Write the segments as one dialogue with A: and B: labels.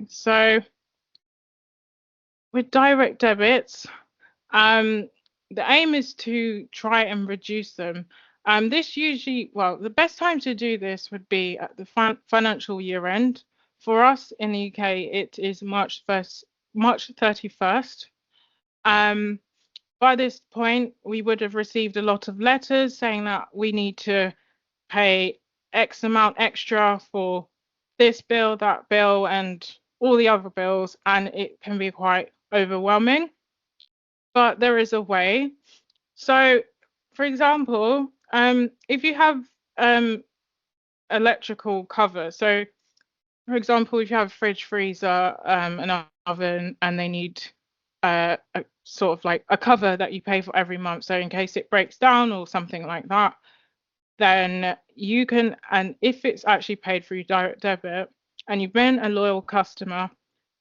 A: Okay, so with direct debits, the aim is to try and reduce them. This usually, well, the best time to do this would be at the financial year end. For us in the UK, it is March 31st. By this point, we would have received a lot of letters saying that we need to pay X amount extra for this bill, that bill, and all the other bills, and it can be quite overwhelming. But there is a way. So, for example, if you have electrical cover, so for example, if you have a fridge, freezer, an oven, and they need a sort of like a cover that you pay for every month, so in case it breaks down or something like that, then you can, and if it's actually paid through direct debit and you've been a loyal customer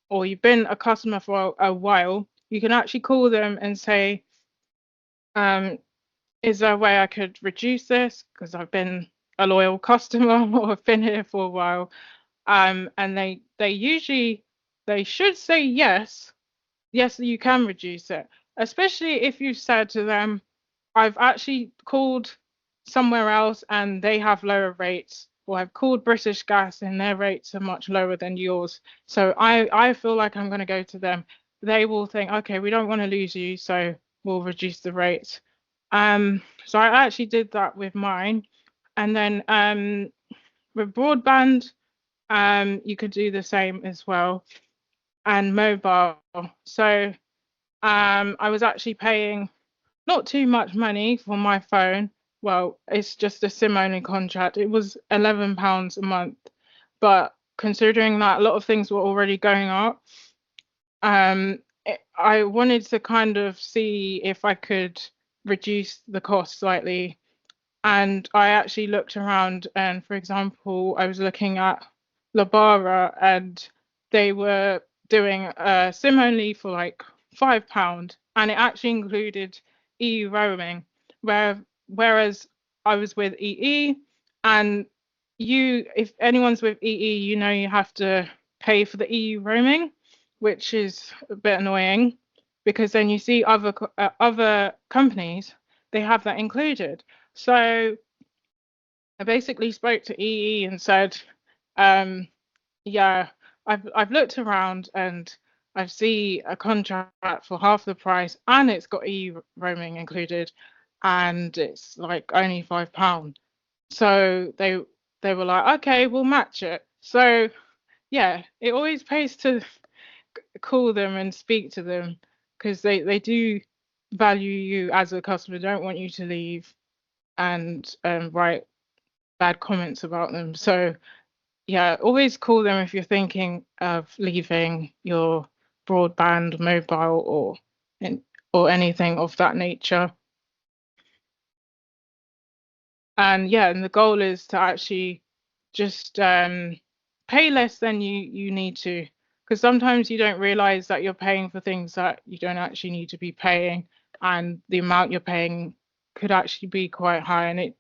A: or you've been a customer for a while, you can actually call them and say, is there a way I could reduce this because I've been a loyal customer or I've been here for a while? And they usually, they should say yes, you can reduce it, especially if you've said to them, I've actually called somewhere else and they have lower rates, or I've called British Gas and their rates are much lower than yours. So I feel like I'm going to go to them. They will think, okay, we don't want to lose you, so we'll reduce the rates. So I actually did that with mine. And then with broadband, you could do the same as well, and mobile. So I was actually paying not too much money for my phone. Well, it's just a SIM only contract. It was £11 a month, but considering that a lot of things were already going up, I wanted to kind of see if I could reduce the cost slightly. And I actually looked around, and for example, I was looking at Labara, and they were doing SIM only for like £5, and it actually included EU roaming, whereas I was with EE, and if anyone's with EE, you know you have to pay for the EU roaming, which is a bit annoying because then you see other companies, they have that included. So I basically spoke to EE and said, yeah, I've looked around and I've seen a contract for half the price and it's got EU roaming included, and it's like only £5. So they were like, okay, we'll match it. So yeah, it always pays to call them and speak to them because they do value you as a customer, don't want you to leave and write bad comments about them. So yeah, always call them if you're thinking of leaving your broadband, mobile, or anything of that nature. And yeah, and the goal is to actually just pay less than you need to, because sometimes you don't realize that you're paying for things that you don't actually need to be paying, and the amount you're paying could actually be quite high, and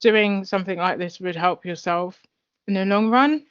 A: doing something like this would help yourself in the long run.